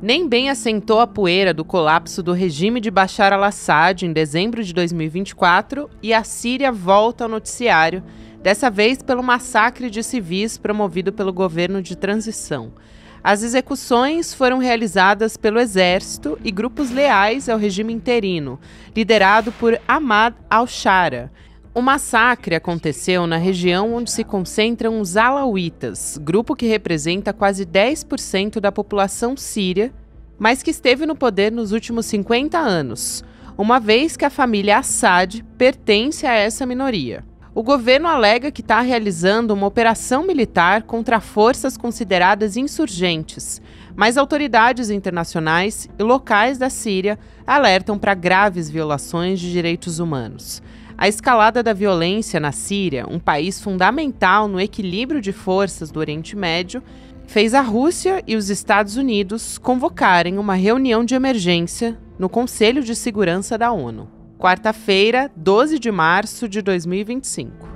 Nem bem assentou a poeira do colapso do regime de Bashar al-Assad em dezembro de 2024 e a Síria volta ao noticiário, dessa vez pelo massacre de civis promovido pelo governo de transição. As execuções foram realizadas pelo exército e grupos leais ao regime interino, liderado por Ahmad al-Shara. O massacre aconteceu na região onde se concentram os alauítas, grupo que representa quase 10% da população síria, mas que esteve no poder nos últimos 50 anos, uma vez que a família Assad pertence a essa minoria. O governo alega que está realizando uma operação militar contra forças consideradas insurgentes, mas autoridades internacionais e locais da Síria alertam para graves violações de direitos humanos. A escalada da violência na Síria, um país fundamental no equilíbrio de forças do Oriente Médio, fez a Rússia e os Estados Unidos convocarem uma reunião de emergência no Conselho de Segurança da ONU. Quarta-feira, 12 de março de 2025.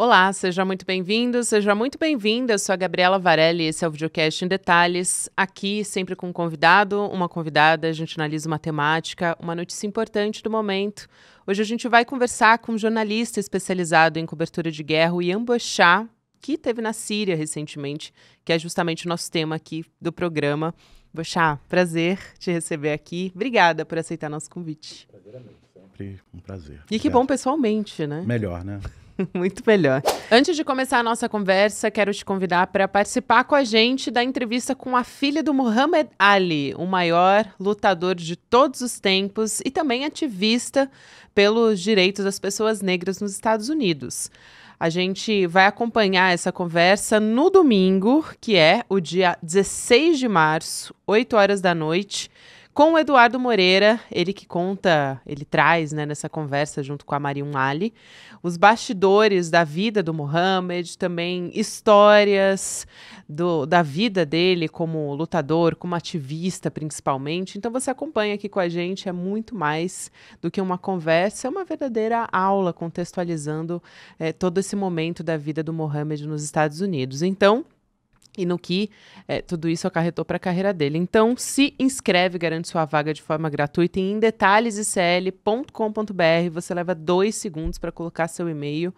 Olá, seja muito bem-vindo, seja muito bem-vinda. Eu sou a Gabriela Varelli e esse é o Videocast em Detalhes. Aqui, sempre com um convidado, uma convidada, a gente analisa uma temática, uma notícia importante do momento. Hoje a gente vai conversar com um jornalista especializado em cobertura de guerra, o Ian Bochá, que esteve na Síria recentemente, que é justamente o nosso tema aqui do programa. Bochá, prazer te receber aqui. Obrigada por aceitar nosso convite. Prazer é meu, sempre um prazer. E que bom pessoalmente, né? Melhor, né? Muito melhor. Antes de começar a nossa conversa, quero te convidar para participar com a gente da entrevista com a filha do Muhammad Ali, o maior lutador de todos os tempos e também ativista pelos direitos das pessoas negras nos Estados Unidos. A gente vai acompanhar essa conversa no domingo, que é o dia 16 de março, 8 horas da noite, com o Eduardo Moreira, ele que conta, ele traz, né, nessa conversa junto com a Mariam Ali, os bastidores da vida do Muhammad, também histórias da vida dele como lutador, como ativista principalmente. Então você acompanha aqui com a gente, é muito mais do que uma conversa, é uma verdadeira aula contextualizando todo esse momento da vida do Muhammad nos Estados Unidos. Então, e no que tudo isso acarretou para a carreira dele. Então, se inscreve, garante sua vaga de forma gratuita em detalhesicl.com.br. Você leva 2 segundos para colocar seu e-mail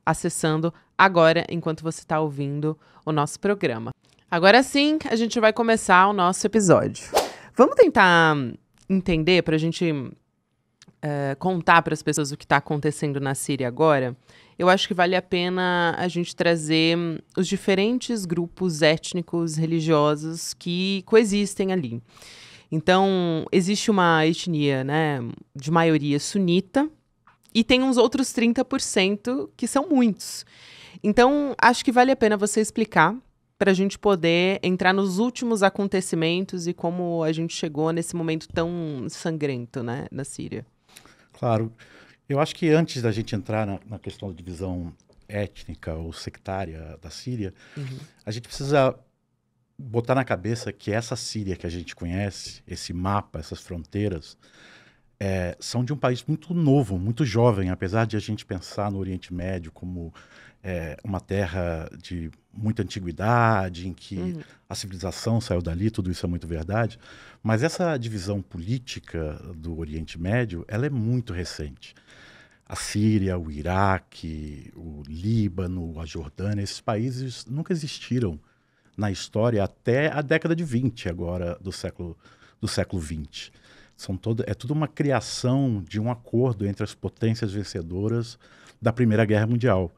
acessando agora, enquanto você está ouvindo o nosso programa. Agora sim, a gente vai começar o nosso episódio. Vamos tentar entender, para a gente contar para as pessoas o que está acontecendo na Síria agora. Eu acho que vale a pena a gente trazer os diferentes grupos étnicos, religiosos que coexistem ali. Então, existe uma etnia, né, de maioria sunita e tem uns outros 30% que são muitos. Então, acho que vale a pena você explicar para a gente poder entrar nos últimos acontecimentos e como a gente chegou nesse momento tão sangrento, né, na Síria. Claro. Eu acho que antes da gente entrar na questão da divisão étnica ou sectária da Síria, a gente precisa botar na cabeça que essa Síria que a gente conhece, esse mapa, essas fronteiras, são de um país muito novo, muito jovem, apesar de a gente pensar no Oriente Médio como uma terra de muita antiguidade, em que a civilização saiu dali, tudo isso é muito verdade, mas essa divisão política do Oriente Médio, ela é muito recente. A Síria, o Iraque, o Líbano, a Jordânia, esses países nunca existiram na história até a década de 20 agora do século XX. É tudo uma criação de um acordo entre as potências vencedoras da Primeira Guerra Mundial.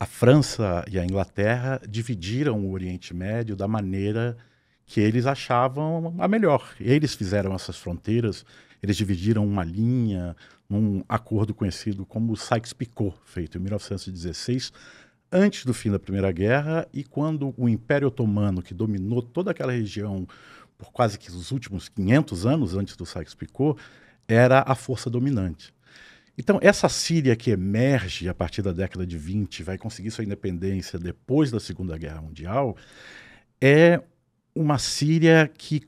A França e a Inglaterra dividiram o Oriente Médio da maneira que eles achavam a melhor. Eles fizeram essas fronteiras, eles dividiram uma linha, um acordo conhecido como Sykes-Picot, feito em 1916, antes do fim da Primeira Guerra, e quando o Império Otomano, que dominou toda aquela região por quase que os últimos 500 anos antes do Sykes-Picot, era a força dominante. Então, essa Síria que emerge a partir da década de 20, vai conseguir sua independência depois da Segunda Guerra Mundial, é uma Síria que,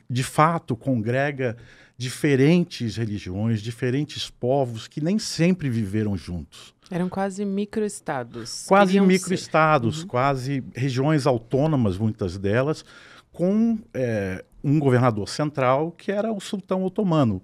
de fato, congrega diferentes religiões, diferentes povos que nem sempre viveram juntos. Eram quase microestados. Quase microestados, quase regiões autônomas, muitas delas, com um governador central que era o sultão otomano.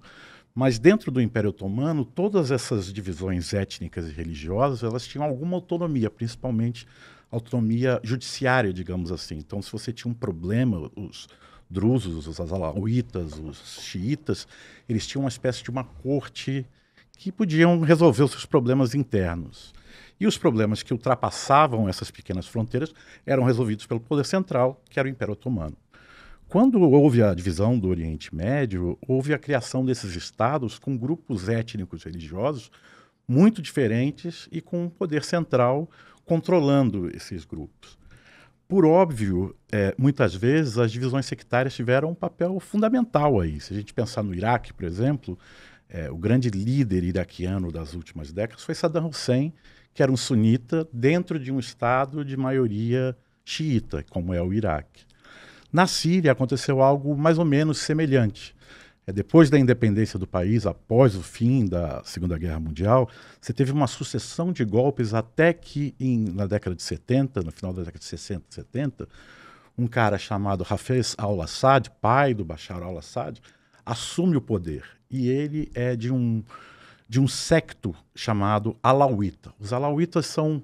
Mas dentro do Império Otomano, todas essas divisões étnicas e religiosas, elas tinham alguma autonomia, principalmente autonomia judiciária, digamos assim. Então, se você tinha um problema, os drusos, os alauítas, os xiitas, eles tinham uma espécie de uma corte que podiam resolver os seus problemas internos. E os problemas que ultrapassavam essas pequenas fronteiras eram resolvidos pelo poder central, que era o Império Otomano. Quando houve a divisão do Oriente Médio, houve a criação desses estados com grupos étnicos religiosos muito diferentes e com um poder central controlando esses grupos. Por óbvio, muitas vezes as divisões sectárias tiveram um papel fundamental aí. Se a gente pensar no Iraque, por exemplo, o grande líder iraquiano das últimas décadas foi Saddam Hussein, que era um sunita dentro de um estado de maioria xiita, como é o Iraque. Na Síria aconteceu algo mais ou menos semelhante. Depois da independência do país, após o fim da Segunda Guerra Mundial, você teve uma sucessão de golpes até que, na década de 70, no final da década de 60, 70, um cara chamado Hafez al-Assad, pai do Bashar al-Assad, assume o poder. E ele é de um secto chamado Alauíta. Os Alauítas são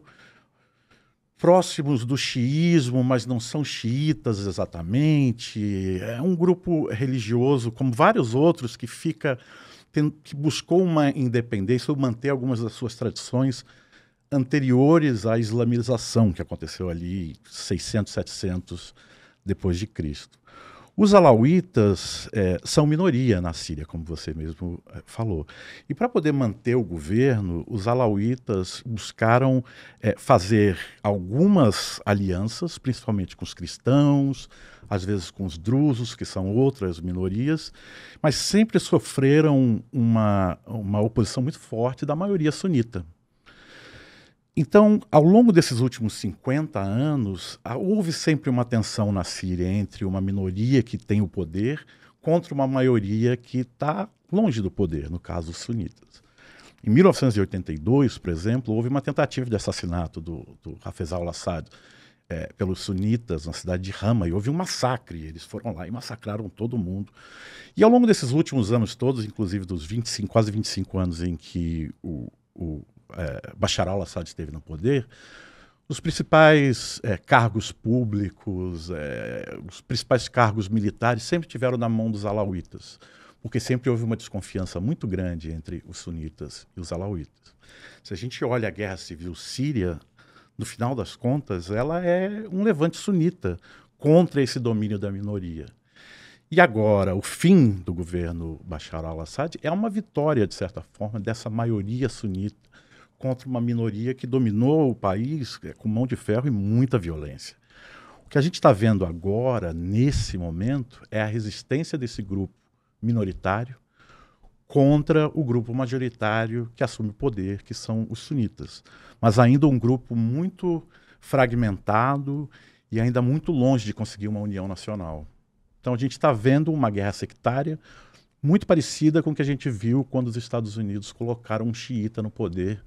próximos do xiismo, mas não são xiitas exatamente. É um grupo religioso, como vários outros, que buscou uma independência ou manter algumas das suas tradições anteriores à islamização, que aconteceu ali 600, 700 depois de Cristo. Os alauítas são minoria na Síria, como você mesmo falou. E para poder manter o governo, os alauítas buscaram fazer algumas alianças, principalmente com os cristãos, às vezes com os drusos, que são outras minorias, mas sempre sofreram uma oposição muito forte da maioria sunita. Então, ao longo desses últimos 50 anos, houve sempre uma tensão na Síria entre uma minoria que tem o poder contra uma maioria que está longe do poder, no caso, os sunitas. Em 1982, por exemplo, houve uma tentativa de assassinato do Hafez al-Assad pelos sunitas na cidade de Hama, e houve um massacre. Eles foram lá e massacraram todo mundo. E ao longo desses últimos anos todos, inclusive dos quase 25 anos em que Bashar al-Assad esteve no poder, os principais cargos públicos, os principais cargos militares sempre tiveram na mão dos alauítas, porque sempre houve uma desconfiança muito grande entre os sunitas e os alauítas. Se a gente olha a guerra civil síria, no final das contas, ela é um levante sunita contra esse domínio da minoria. E agora, o fim do governo Bashar al-Assad é uma vitória, de certa forma, dessa maioria sunita contra uma minoria que dominou o país com mão de ferro e muita violência. O que a gente está vendo agora, nesse momento, é a resistência desse grupo minoritário contra o grupo majoritário que assume o poder, que são os sunitas. Mas ainda um grupo muito fragmentado e ainda muito longe de conseguir uma união nacional. Então a gente está vendo uma guerra sectária muito parecida com o que a gente viu quando os Estados Unidos colocaram um xiita no poder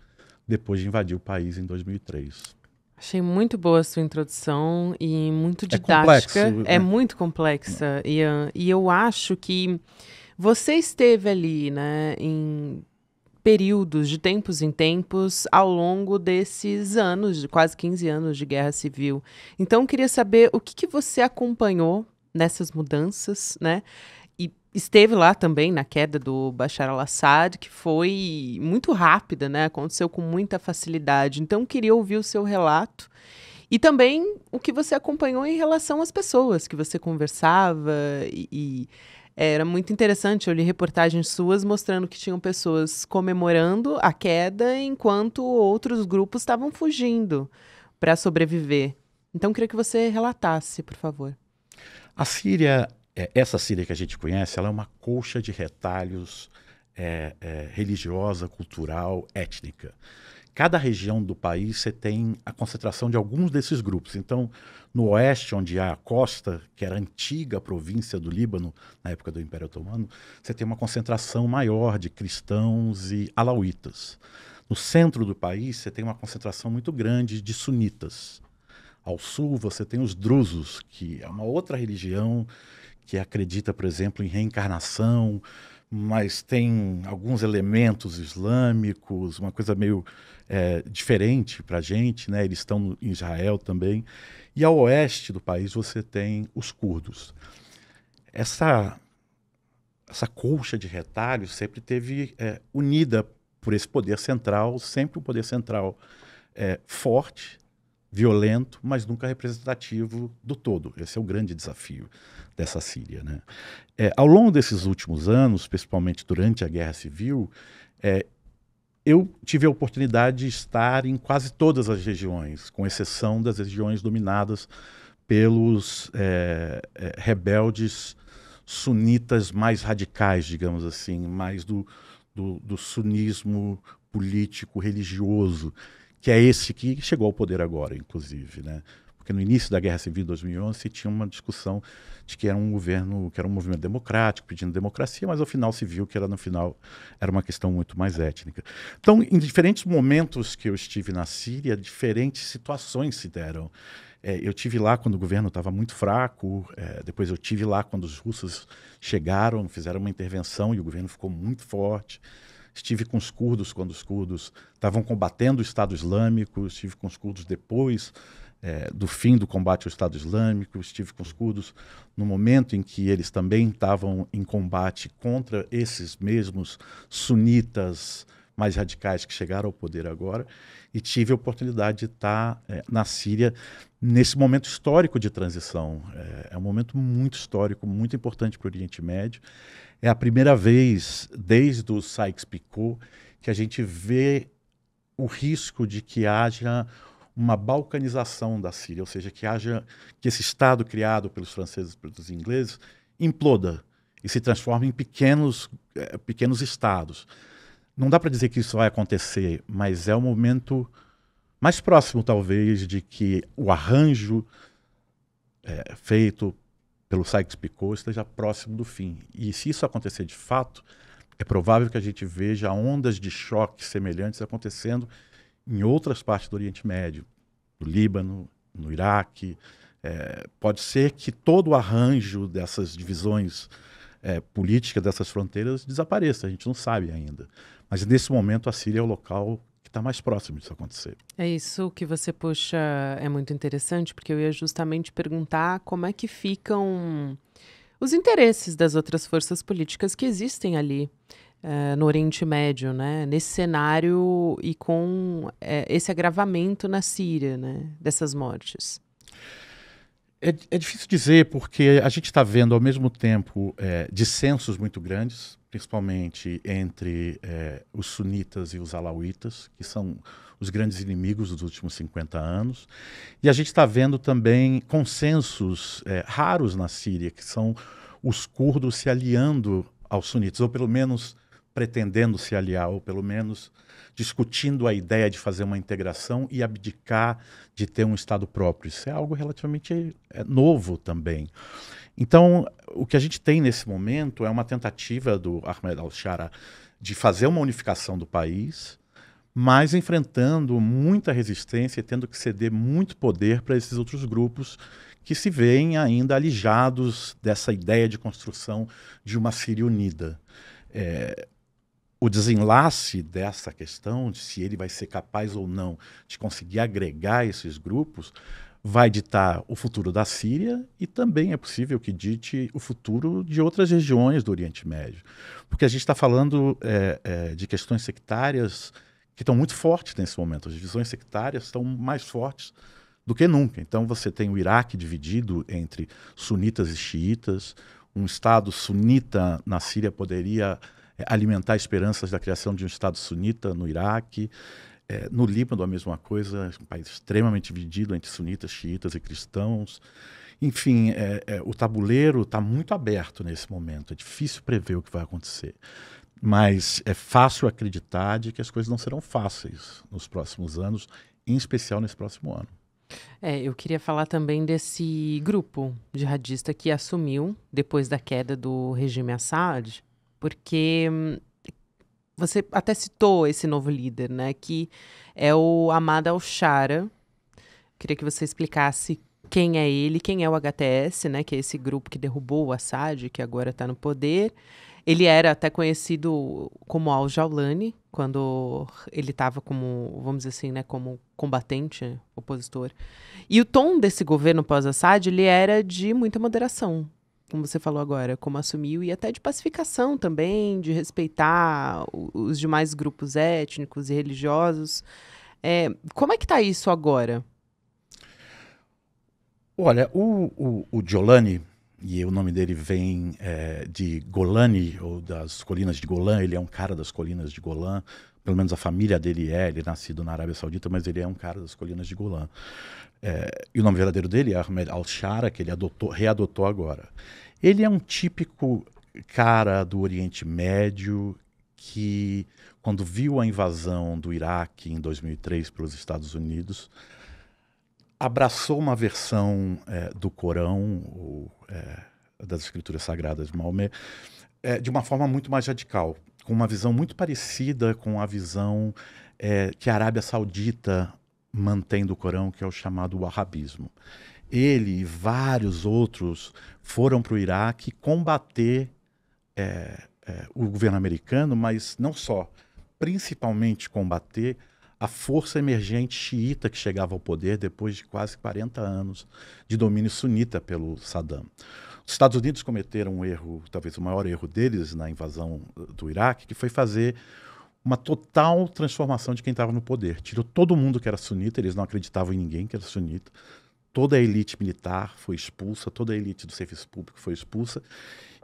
depois de invadir o país em 2003. Achei muito boa a sua introdução e muito didática. Complexo, é muito complexa. Ian. E eu acho que você esteve ali, né, em períodos, de tempos em tempos, ao longo desses anos, de quase 15 anos de guerra civil. Então, eu queria saber o que você acompanhou nessas mudanças, né? Esteve lá também na queda do Bashar al-Assad, que foi muito rápida, né? Aconteceu com muita facilidade. Então, queria ouvir o seu relato e também o que você acompanhou em relação às pessoas que você conversava. E era muito interessante, eu li reportagens suas mostrando que tinham pessoas comemorando a queda enquanto outros grupos estavam fugindo para sobreviver. Então, queria que você relatasse, por favor. A Síria... essa Síria que a gente conhece, ela é uma colcha de retalhos religiosa, cultural, étnica. Cada região do país você tem a concentração de alguns desses grupos. Então, no oeste, onde há a costa, que era a antiga província do Líbano, na época do Império Otomano, você tem uma concentração maior de cristãos e alauítas. No centro do país, você tem uma concentração muito grande de sunitas. Ao sul, você tem os drusos, que é uma outra religião que acredita, por exemplo, em reencarnação, mas tem alguns elementos islâmicos, uma coisa meio diferente para a gente, né? Eles estão em Israel também. E ao oeste do país você tem os curdos. Essa colcha de retalhos sempre teve unida por esse poder central, sempre um poder central forte, violento, mas nunca representativo do todo. Esse é o grande desafio dessa Síria, né? Ao longo desses últimos anos, principalmente durante a Guerra Civil, eu tive a oportunidade de estar em quase todas as regiões, com exceção das regiões dominadas pelos rebeldes sunitas mais radicais, digamos assim, mais do sunismo político religioso, que é esse que chegou ao poder agora, inclusive, né? Porque no início da Guerra Civil de 2011 se tinha uma discussão de que era um governo, que era um movimento democrático, pedindo democracia, mas ao final se viu que no final era uma questão muito mais étnica. Então, em diferentes momentos que eu estive na Síria, diferentes situações se deram. Eu tive lá quando o governo estava muito fraco, depois eu tive lá quando os russos chegaram, fizeram uma intervenção e o governo ficou muito forte. Estive com os curdos quando os curdos estavam combatendo o Estado Islâmico, estive com os curdos depois do fim do combate ao Estado Islâmico, estive com os curdos no momento em que eles também estavam em combate contra esses mesmos sunitas mais radicais que chegaram ao poder agora, e tive a oportunidade de estar na Síria nesse momento histórico de transição. É um momento muito histórico, muito importante para o Oriente Médio. É a primeira vez, desde o Sykes-Picot, que a gente vê o risco de que haja uma balcanização da Síria, ou seja, que esse Estado criado pelos franceses e pelos ingleses imploda e se transforme em pequenos estados. Não dá para dizer que isso vai acontecer, mas é o momento mais próximo, talvez, de que o arranjo feito pelo Sykes-Picot esteja próximo do fim. E se isso acontecer de fato, é provável que a gente veja ondas de choque semelhantes acontecendo em outras partes do Oriente Médio, no Líbano, no Iraque. Pode ser que todo o arranjo dessas divisões políticas, dessas fronteiras, desapareça, a gente não sabe ainda. Mas nesse momento a Síria é o local que está mais próximo disso acontecer. Isso que você puxa é muito interessante, porque eu ia justamente perguntar como é que ficam os interesses das outras forças políticas que existem ali no Oriente Médio, né? Nesse cenário e com esse agravamento na Síria, né? Dessas mortes. É difícil dizer, porque a gente está vendo ao mesmo tempo dissensos muito grandes, principalmente entre os sunitas e os alauítas, que são os grandes inimigos dos últimos 50 anos. E a gente está vendo também consensos raros na Síria, que são os curdos se aliando aos sunitas, ou pelo menos pretendendo se aliar, ou pelo menos discutindo a ideia de fazer uma integração e abdicar de ter um Estado próprio. Isso é algo relativamente novo também. Então, o que a gente tem nesse momento é uma tentativa do Ahmed al-Shara de fazer uma unificação do país, mas enfrentando muita resistência e tendo que ceder muito poder para esses outros grupos que se veem ainda alijados dessa ideia de construção de uma Síria unida. O desenlace dessa questão, de se ele vai ser capaz ou não de conseguir agregar esses grupos, vai ditar o futuro da Síria e também é possível que dite o futuro de outras regiões do Oriente Médio. Porque a gente está falando de questões sectárias que estão muito fortes nesse momento. As divisões sectárias estão mais fortes do que nunca. Então você tem o Iraque dividido entre sunitas e xiitas. Um Estado sunita na Síria poderia alimentar esperanças da criação de um Estado sunita no Iraque. No Líbano, a mesma coisa, um país extremamente dividido entre sunitas, xiitas e cristãos. Enfim, o tabuleiro está muito aberto nesse momento, é difícil prever o que vai acontecer. mas é fácil acreditar de que as coisas não serão fáceis nos próximos anos, em especial nesse próximo ano. Eu queria falar também desse grupo jihadista que assumiu depois da queda do regime Assad, porque você até citou esse novo líder, né, que é o Ahmad al-Shara. Queria que você explicasse quem é ele, quem é o HTS, né, que é esse grupo que derrubou o Assad, que agora está no poder. Ele era até conhecido como Al-Jawlani, quando ele estava como, vamos dizer assim, né, como combatente, opositor. E o tom desse governo pós-Assad, ele era de muita moderação, como você falou agora, como assumiu, e até de pacificação também, de respeitar os demais grupos étnicos e religiosos. Como é que está isso agora? Olha, o Jolani, e o nome dele vem de Golani, ou das colinas de Golã, ele é um cara das colinas de Golã, pelo menos a família dele ele é nascido na Arábia Saudita, mas ele é um cara das colinas de Golã. E o nome verdadeiro dele é Ahmed al-Shara, que ele readotou agora. Ele é um típico cara do Oriente Médio que, quando viu a invasão do Iraque em 2003 para os Estados Unidos, abraçou uma versão do Corão, ou das escrituras sagradas de Maomé, de uma forma muito mais radical, com uma visão muito parecida com a visão que a Arábia Saudita mantém do Corão, que é o chamado wahhabismo. Ele e vários outros foram para o Iraque combater o governo americano, mas não só, principalmente combater a força emergente xiita que chegava ao poder depois de quase 40 anos de domínio sunita pelo Saddam. Os Estados Unidos cometeram um erro, talvez o maior erro deles na invasão do Iraque, que foi fazer uma total transformação de quem estava no poder. Tirou todo mundo que era sunita, eles não acreditavam em ninguém que era sunita. Toda a elite militar foi expulsa, toda a elite do serviço público foi expulsa.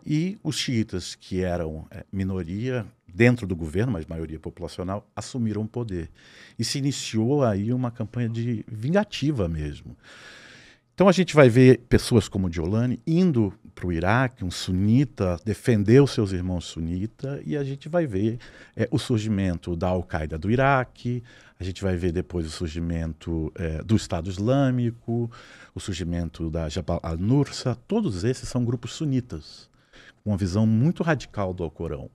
E os xiitas, que eram minoria dentro do governo, mas maioria populacional, assumiram o poder. E se iniciou aí uma campanha de vingativa mesmo. Então a gente vai ver pessoas como o Jolani indo para o Iraque, um sunita, defender os seus irmãos sunitas, e a gente vai ver o surgimento da Al-Qaeda do Iraque, a gente vai ver depois o surgimento do Estado Islâmico, o surgimento da Jabhat al-Nusra. Todos esses são grupos sunitas, com uma visão muito radical do Alcorão.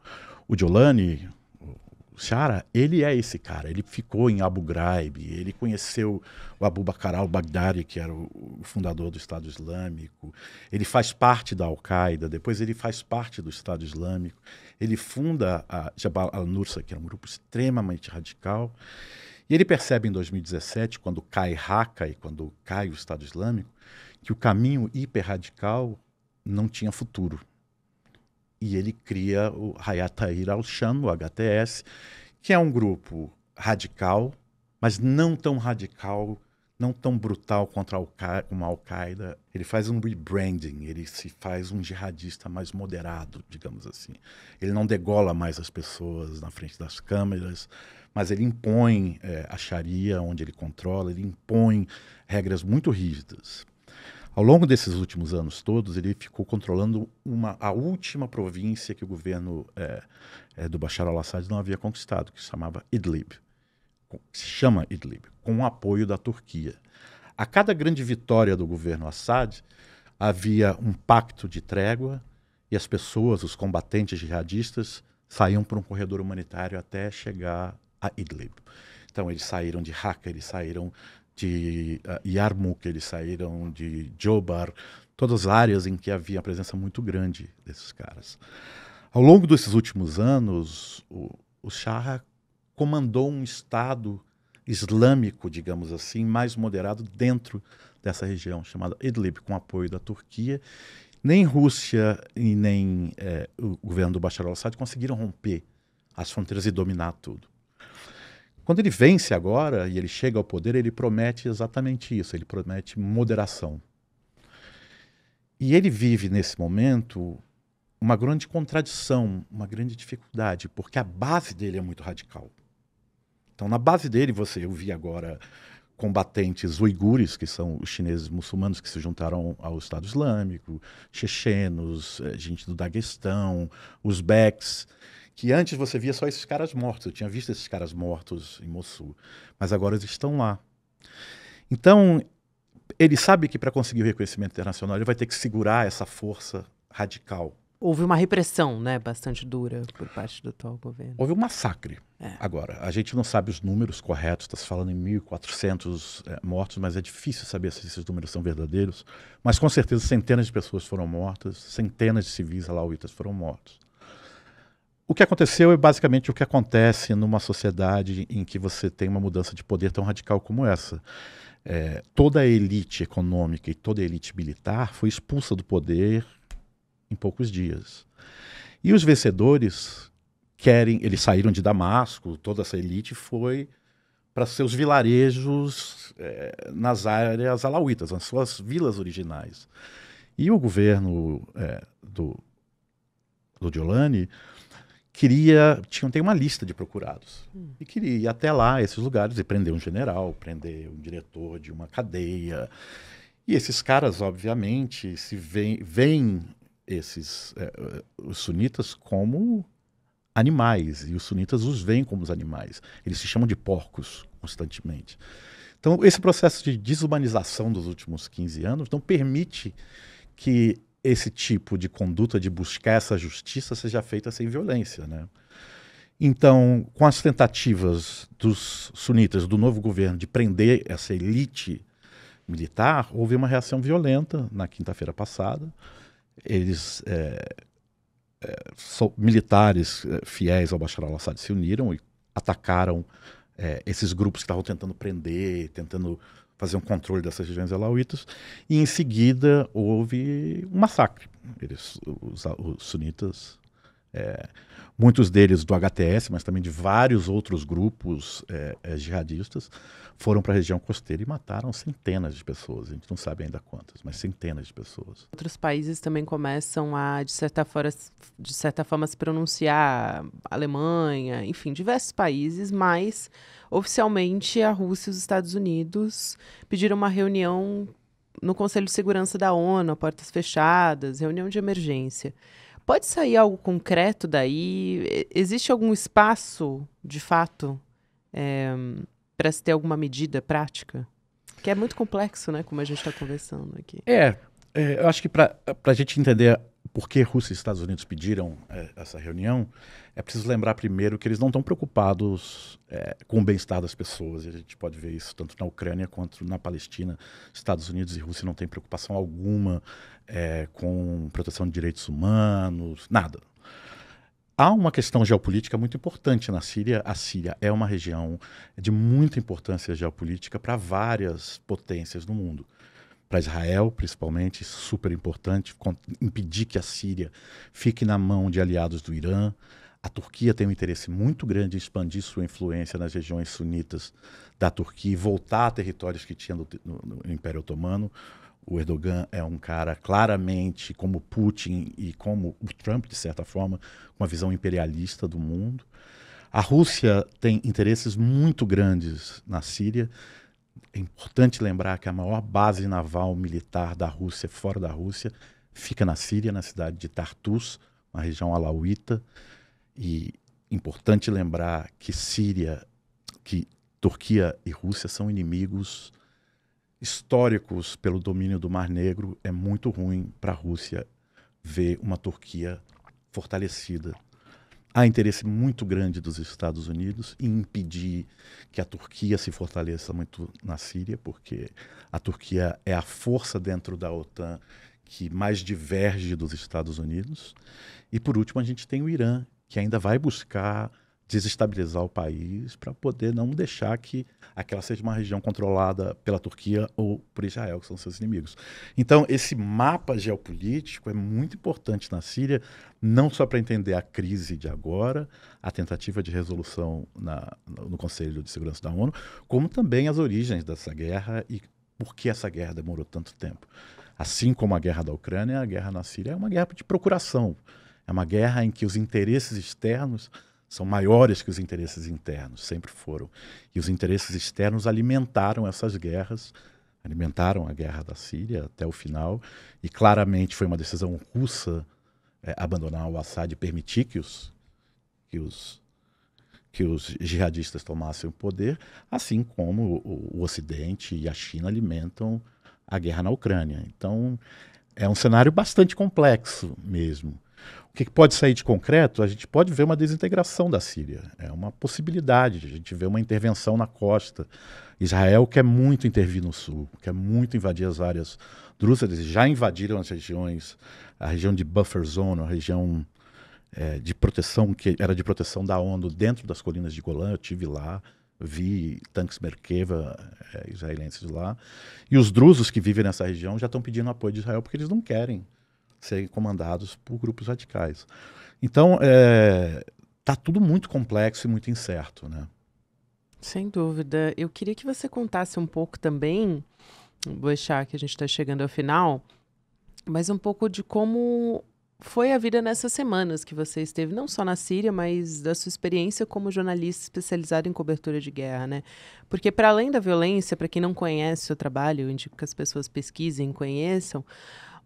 O Jolani, o Shara, ele é esse cara, ele ficou em Abu Ghraib, ele conheceu o Abu Bakr al-Baghdadi, que era o fundador do Estado Islâmico, ele faz parte da Al-Qaeda, depois ele faz parte do Estado Islâmico, ele funda a Jabhat al-Nusra, que é um grupo extremamente radical, e ele percebe em 2017, quando cai Raqqa e quando cai o Estado Islâmico, que o caminho hiperradical não tinha futuro. E ele cria o Hayat Tahrir al-Sham, o HTS, que é um grupo radical, mas não tão radical, não tão brutal contra uma Al-Qaeda. Ele faz um rebranding, ele se faz um jihadista mais moderado, digamos assim. Ele não degola mais as pessoas na frente das câmeras, mas ele impõe a Sharia, onde ele controla, ele impõe regras muito rígidas. Ao longo desses últimos anos todos, ele ficou controlando a última província que o governo do Bashar al-Assad não havia conquistado, que se chamava Idlib. Se chama Idlib, com o apoio da Turquia. A cada grande vitória do governo Assad, havia um pacto de trégua e as pessoas, os combatentes jihadistas, saíam por um corredor humanitário até chegar a Idlib. Então, eles saíram de Raqqa, eles saíram de Yarmouk, eles saíram de Jobar, todas as áreas em que havia a presença muito grande desses caras. Ao longo desses últimos anos, o Shah comandou um Estado islâmico, digamos assim, mais moderado dentro dessa região, chamada Idlib, com apoio da Turquia. Nem Rússia e nem o governo do Bashar al-Assad conseguiram romper as fronteiras e dominar tudo. Quando ele vence agora e ele chega ao poder, ele promete exatamente isso, ele promete moderação. E ele vive nesse momento uma grande contradição, uma grande dificuldade, porque a base dele é muito radical. Então, na base dele, eu vi agora combatentes uigures, que são os chineses muçulmanos que se juntaram ao Estado Islâmico, chechenos, gente do Daguestão, uzbeques, que antes você via só esses caras mortos. Eu tinha visto esses caras mortos em Mossul, mas agora eles estão lá. Então, ele sabe que para conseguir o reconhecimento internacional, ele vai ter que segurar essa força radical. Houve uma repressão, né, bastante dura por parte do atual governo. Houve um massacre. Agora, a gente não sabe os números corretos, está se falando em 1.400 mortos, mas é difícil saber se esses números são verdadeiros. Mas com certeza centenas de pessoas foram mortas, centenas de civis alauítas foram mortos. O que aconteceu é basicamente o que acontece numa sociedade em que você tem uma mudança de poder tão radical como essa. Toda a elite econômica e toda a elite militar foi expulsa do poder em poucos dias. E os vencedores eles saíram de Damasco, toda essa elite foi para seus vilarejos nas áreas alauítas, nas suas vilas originais. E o governo do Jolani tem uma lista de procurados. E queria ir até lá, esses lugares, e prender um general, prender um diretor de uma cadeia. E esses caras, obviamente, veem os sunitas como animais, e os sunitas os veem como os animais. Eles se chamam de porcos constantemente. Então, esse processo de desumanização dos últimos 15 anos não permite que esse tipo de conduta de buscar essa justiça seja feita sem violência, né? Então, com as tentativas dos sunitas, do novo governo, de prender essa elite militar, houve uma reação violenta na quinta-feira passada. Eles, militares fiéis ao Bashar al-Assad, se uniram e atacaram esses grupos que estavam tentando prender, tentando fazer um controle dessas regiões alauítas, e em seguida houve um massacre. Os sunitas, muitos deles do HTS, mas também de vários outros grupos jihadistas, foram para a região costeira e mataram centenas de pessoas. A gente não sabe ainda quantas, mas centenas de pessoas. Outros países também começam a, de certa forma, se pronunciar, Alemanha, enfim, diversos países, mas oficialmente a Rússia e os Estados Unidos pediram uma reunião no Conselho de Segurança da ONU, a portas fechadas, reunião de emergência. Pode sair algo concreto daí? Existe algum espaço, de fato, para se ter alguma medida prática? Que é muito complexo, né? Como a gente está conversando aqui. Eu acho que para a gente entender por que Rússia e Estados Unidos pediram essa reunião, é preciso lembrar primeiro que eles não estão preocupados com o bem-estar das pessoas. E a gente pode ver isso tanto na Ucrânia quanto na Palestina. Estados Unidos e Rússia não têm preocupação alguma com proteção de direitos humanos, nada. Há uma questão geopolítica muito importante na Síria. A Síria é uma região de muita importância geopolítica para várias potências no mundo. Para Israel, principalmente, super importante, impedir que a Síria fique na mão de aliados do Irã. A Turquia tem um interesse muito grande em expandir sua influência nas regiões sunitas da Turquia e voltar a territórios que tinha no Império Otomano. O Erdogan é um cara claramente, como Putin e como o Trump, de certa forma, com uma visão imperialista do mundo. A Rússia tem interesses muito grandes na Síria. É importante lembrar que a maior base naval militar da Rússia, fora da Rússia, fica na Síria, na cidade de Tartus, uma região alauíta. E importante lembrar que Turquia e Rússia são inimigos históricos pelo domínio do Mar Negro. É muito ruim para a Rússia ver uma Turquia fortalecida. Há interesse muito grande dos Estados Unidos em impedir que a Turquia se fortaleça muito na Síria, porque a Turquia é a força dentro da OTAN que mais diverge dos Estados Unidos. E, por último, a gente tem o Irã, que ainda vai buscar desestabilizar o país para poder não deixar que aquela seja uma região controlada pela Turquia ou por Israel, que são seus inimigos. Então, esse mapa geopolítico é muito importante na Síria, não só para entender a crise de agora, a tentativa de resolução no Conselho de Segurança da ONU, como também as origens dessa guerra e por que essa guerra demorou tanto tempo. Assim como a guerra da Ucrânia, a guerra na Síria é uma guerra de procuração. É uma guerra em que os interesses externos são maiores que os interesses internos, sempre foram. E os interesses externos alimentaram essas guerras, alimentaram a guerra da Síria até o final, e claramente foi uma decisão russa abandonar o Assad e permitir que que os jihadistas tomassem o poder, assim como o Ocidente e a China alimentam a guerra na Ucrânia. Então, é um cenário bastante complexo mesmo. O que pode sair de concreto? A gente pode ver uma desintegração da Síria. É uma possibilidade. A gente vê uma intervenção na costa. Israel quer muito intervir no sul, quer muito invadir as áreas drúzidas. Já invadiram as regiões, a região de buffer zone, a região de proteção, que era de proteção da ONU dentro das colinas de Golã. Eu estive lá, vi tanques Merkava israelenses lá. E os drusos que vivem nessa região já estão pedindo apoio de Israel porque eles não querem serem comandados por grupos radicais. Então, está tudo muito complexo e muito incerto, né? Sem dúvida. Eu queria que você contasse um pouco também, vou deixar que a gente está chegando ao final, mas um pouco de como foi a vida nessas semanas que você esteve, não só na Síria, mas da sua experiência como jornalista especializado em cobertura de guerra, né? Porque para além da violência, para quem não conhece o seu trabalho, eu indico que as pessoas pesquisem, conheçam,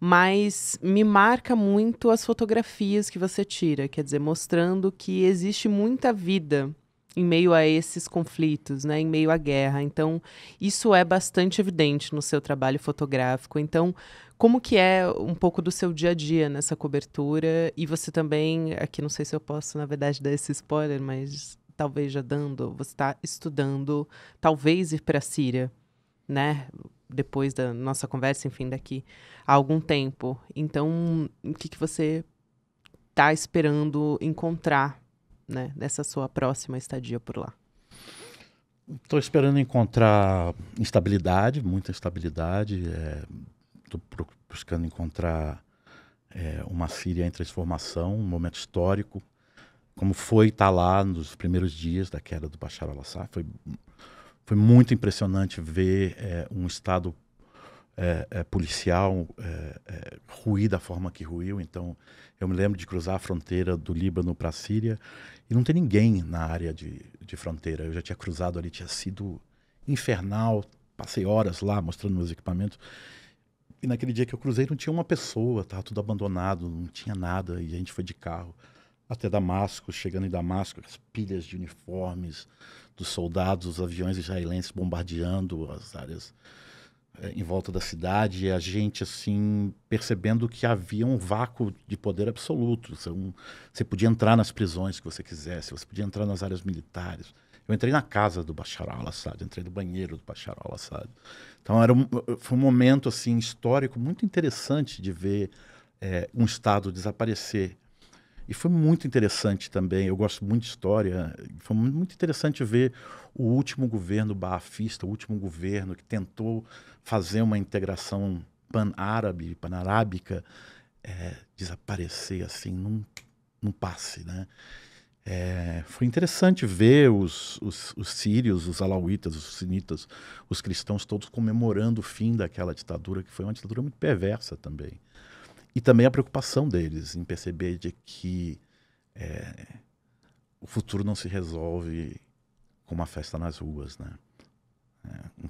mas me marca muito as fotografias que você tira, quer dizer, mostrando que existe muita vida em meio a esses conflitos, né, em meio à guerra. Então, isso é bastante evidente no seu trabalho fotográfico. Então, como que é um pouco do seu dia a dia nessa cobertura? E você também, aqui não sei se eu posso, na verdade, dar esse spoiler, mas talvez já dando, você está estudando, talvez ir para a Síria, né? Depois da nossa conversa, enfim, daqui a algum tempo. Então, o que você está esperando encontrar, né, nessa sua próxima estadia por lá? Estou esperando encontrar instabilidade, muita instabilidade. Estou buscando encontrar uma Síria em transformação, um momento histórico, como foi estar lá nos primeiros dias da queda do Bashar al-Assad. Foi muito impressionante ver um Estado policial ruir da forma que ruiu. Então, eu me lembro de cruzar a fronteira do Líbano para a Síria e não ter ninguém na área de fronteira. Eu já tinha cruzado ali, tinha sido infernal. Passei horas lá mostrando meus equipamentos. E naquele dia que eu cruzei não tinha uma pessoa, estava tudo abandonado, não tinha nada. E a gente foi de carro até Damasco. Chegando em Damasco, as pilhas de uniformes dos soldados, os aviões israelenses bombardeando as áreas em volta da cidade, e a gente assim percebendo que havia um vácuo de poder absoluto. Você podia entrar nas prisões que você quisesse, você podia entrar nas áreas militares. Eu entrei na casa do Bashar al-Assad, entrei no banheiro do Bashar al-Assad. Então foi um momento assim histórico muito interessante de ver um Estado desaparecer. E foi muito interessante também, eu gosto muito de história, foi muito interessante ver o último governo baafista, o último governo que tentou fazer uma integração pan-árabe, pan-arábica, desaparecer assim num passe, né? Foi interessante ver os sírios, os alauítas, os sunitas, os cristãos todos comemorando o fim daquela ditadura, que foi uma ditadura muito perversa também. E também a preocupação deles em perceber de que o futuro não se resolve com uma festa nas ruas, né?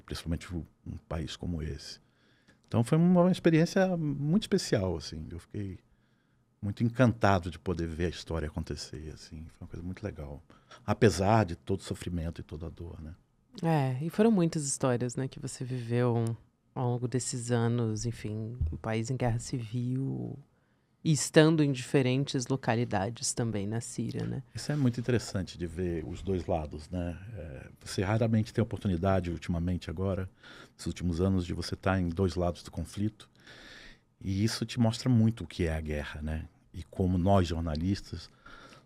Principalmente um país como esse. Então foi uma experiência muito especial, assim. Eu fiquei muito encantado de poder ver a história acontecer, assim. Foi uma coisa muito legal. Apesar de todo o sofrimento e toda a dor, né? E foram muitas histórias, né, que você viveu ao longo desses anos, enfim, um país em guerra civil e estando em diferentes localidades também na Síria, né? Isso é muito interessante de ver os dois lados, né? Você raramente tem oportunidade, ultimamente agora, nos últimos anos, de você estar em dois lados do conflito. E isso te mostra muito o que é a guerra, né? E como nós, jornalistas,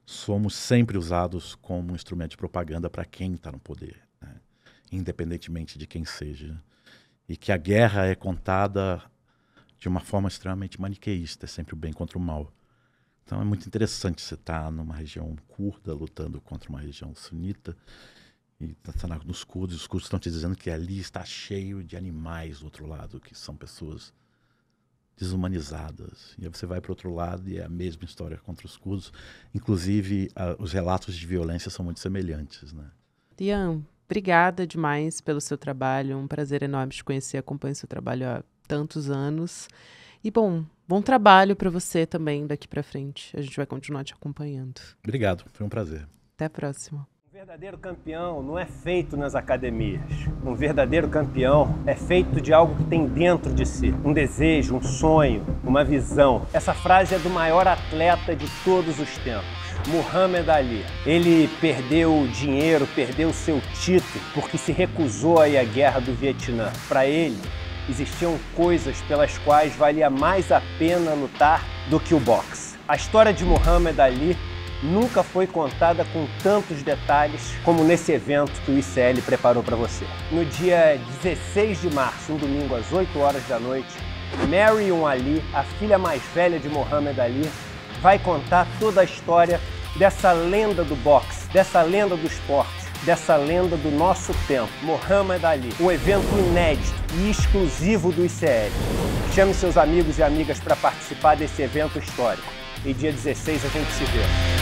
somos sempre usados como um instrumento de propaganda para quem está no poder, né? Independentemente de quem seja. E que a guerra é contada de uma forma extremamente maniqueísta, é sempre o bem contra o mal. Então é muito interessante você estar numa região curda lutando contra uma região sunita e tá nos curdos, os curdos estão te dizendo que ali está cheio de animais do outro lado, que são pessoas desumanizadas. E aí você vai para o outro lado e é a mesma história contra os curdos. Inclusive, os relatos de violência são muito semelhantes, né? Ian, obrigada demais pelo seu trabalho, um prazer enorme te conhecer, acompanho seu trabalho há tantos anos. E bom, Bom trabalho para você também daqui para frente. A gente vai continuar te acompanhando. Obrigado, foi um prazer. Até a próxima. Um verdadeiro campeão não é feito nas academias. Um verdadeiro campeão é feito de algo que tem dentro de si. Um desejo, um sonho, uma visão. Essa frase é do maior atleta de todos os tempos, Muhammad Ali. Ele perdeu dinheiro, perdeu seu título porque se recusou a ir à guerra do Vietnã. Para ele, existiam coisas pelas quais valia mais a pena lutar do que o boxe. A história de Muhammad Ali nunca foi contada com tantos detalhes como nesse evento que o ICL preparou para você. No dia 16 de março, um domingo às 8 horas da noite, Marion Ali, a filha mais velha de Muhammad Ali, vai contar toda a história dessa lenda do boxe, dessa lenda do esporte, dessa lenda do nosso tempo, Muhammad Ali. Um evento inédito e exclusivo do ICL. Chame seus amigos e amigas para participar desse evento histórico. E dia 16 a gente se vê.